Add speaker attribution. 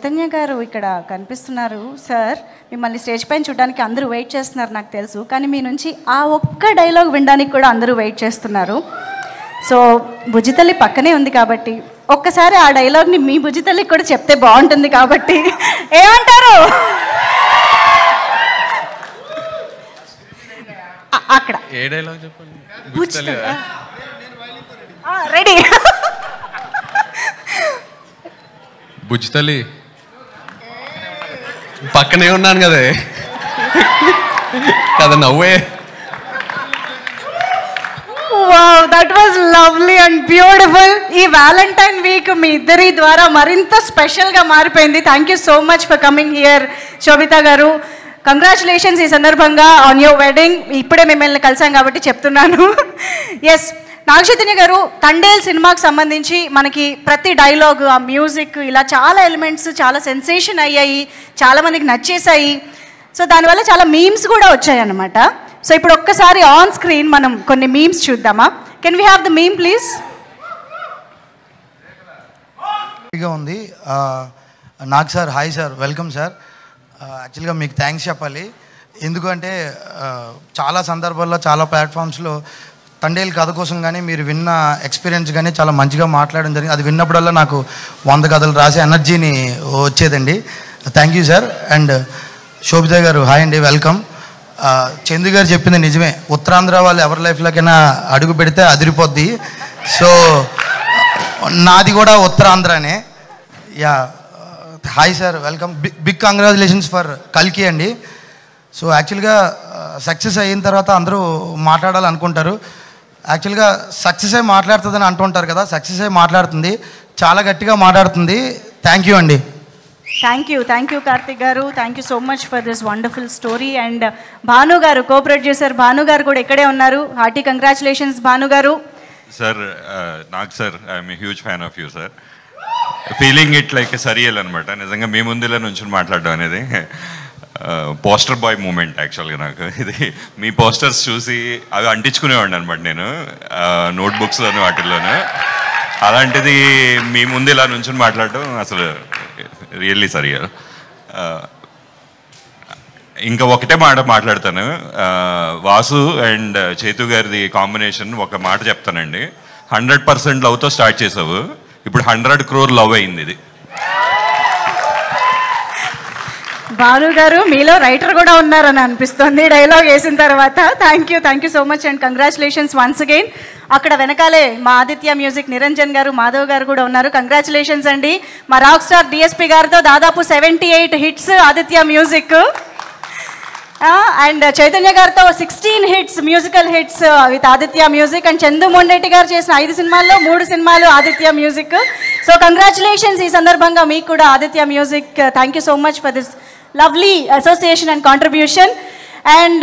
Speaker 1: చైతన్య గారు ఇక్కడ కనిపిస్తున్నారు సార్. మిమ్మల్ని స్టేజ్ పైన చూడడానికి అందరూ వెయిట్ చేస్తున్నారు నాకు తెలుసు, కానీ మీ నుంచి ఆ ఒక్క డైలాగ్ వినడానికి కూడా అందరూ వెయిట్ చేస్తున్నారు. సో బుజ్జితల్లి పక్కనే ఉంది కాబట్టి ఒక్కసారి ఆ డైలాగ్ని మీ బుజ్జితల్లికి కూడా చెప్తే బాగుంటుంది కాబట్టి ఏమంటారు? అక్కడ
Speaker 2: ఏ డైలాగ్ చెప్పండి.
Speaker 1: రెడీ.
Speaker 2: బుజ్జితల్లి పక్కనే ఉన్నాను కదే కదా నవ్వే.
Speaker 1: Wow, that was lovely and beautiful. ఈ వ్యాలంటైన్ వీక్ మీ ఇద్దరి ద్వారా మరింత స్పెషల్గా మారిపోయింది. Thank you so much for coming here Sobhita గారు. కంగ్రాచులేషన్స్ ఈ సందర్భంగా ఆన్ యువర్ వెడ్డింగ్. ఇప్పుడే మిమ్మల్ని కలిసాం కాబట్టి చెప్తున్నాను. ఎస్, నాగచైతన్య గారు, తండేల్ సినిమాకి సంబంధించి మనకి ప్రతి డైలాగ్, ఆ మ్యూజిక్, ఇలా చాలా ఎలిమెంట్స్ చాలా సెన్సేషన్ అయ్యాయి, చాలామందికి నచ్చేసాయి. సో దానివల్ల చాలా మీమ్స్ కూడా వచ్చాయి అన్నమాట. సో ఇప్పుడు ఒక్కసారి ఆన్ స్క్రీన్ మనం కొన్ని మీమ్స్ చూద్దామా? Can we have the meme please?
Speaker 3: ఉంది. Nag sir, hi sir, welcome sir. యాక్చువల్గా మీకు థ్యాంక్స్ చెప్పాలి. ఎందుకంటే చాలా సందర్భాల్లో చాలా ప్లాట్ఫామ్స్లో తండేల్ కథ కోసం కానీ మీరు విన్న ఎక్స్పీరియన్స్ కానీ చాలా మంచిగా మాట్లాడడం జరిగింది. అది విన్నప్పుడల్లా నాకు 100 కథలు రాసే ఎనర్జీని వచ్చేదండి. Thank you sir. And Sobhita గారు, హాయ్ అండి, వెల్కమ్. చందు గారు చెప్పింది నిజమే, ఉత్తరాంధ్ర వాళ్ళు ఎవరి లైఫ్లోకైనా అడుగు పెడితే అదిరిపోద్ది. సో నాది కూడా ఉత్తరాంధ్రనే. Yeah, hi sir, welcome. Big congratulations for కల్కి అండి. సో యాక్చువల్గా సక్సెస్ అయిన తర్వాత అందరూ మాట్లాడాలనుకుంటారు. యాక్చువల్గా సక్సెస్ అయి మాట్లాడుతుందని అంటుంటారు కదా, సక్సెస్ అయి మాట్లాడుతుంది, చాలా గట్టిగా మాట్లాడుతుంది. థ్యాంక్ యూ అండి.
Speaker 1: థ్యాంక్ యూ కార్తిక్ గారు. Thank you so much for this wonderful story. And Bhanu గారు, కో ప్రొడ్యూసర్ భాను గారు కూడా ఇక్కడే ఉన్నారు. హార్టీ కంగ్రాచులేషన్స్ భాను గారు.
Speaker 4: Sir, Nag sir, I'm a huge fan of you sir. Feeling it like surreal అనమాట. నిజంగా మీ ముందులో నుంచి మాట్లాడడం అనేది పోస్టర్ బాయ్ మూమెంట్. యాక్చువల్గా నాకు ఇది మీ పోస్టర్స్ చూసి అవి అంటించుకునేవాడిని అనమాట నేను, నోట్బుక్స్లోను వాటిల్లోనూ. అలాంటిది మీ ముందు ఇలా నుంచి మాట్లాడడం అసలు రియల్లీ సరియల్. ఇంకా ఒకటే మాట మాట్లాడతాను. వాసు అండ్ చేతు గారిది కాంబినేషన్ ఒక మాట చెప్తానండి. 100% లవ్తో స్టార్ట్ చేసావు, ఇప్పుడు 100 crore లవ్ అయింది. ఇది
Speaker 1: భాను గారు, మీలో రైటర్ కూడా ఉన్నారని అనిపిస్తుంది డైలాగ్ వేసిన తర్వాత. Thank you so much and congratulations once again. అక్కడ వెనకాలే మా ఆదిత్య మ్యూజిక్ నిరంజన్ గారు, మాధవ్ గారు కూడా ఉన్నారు. కంగ్రాచులేషన్స్ అండి. మా రాక్ స్టార్ డిఎస్పి గారితో దాదాపు 78 hits Aditya music. And Chaitanya గారితో 16 hits, musical hits with Aditya music. And Chandoo Mondeti గారు చేసిన 5 సినిమాల్లో 3 సినిమాలు ఆదిత్య మ్యూజిక్. సో కంగ్రాచులేషన్స్ ఈ సందర్భంగా మీకు కూడా Aditya music. Thank you so much for this lovely association and contribution. And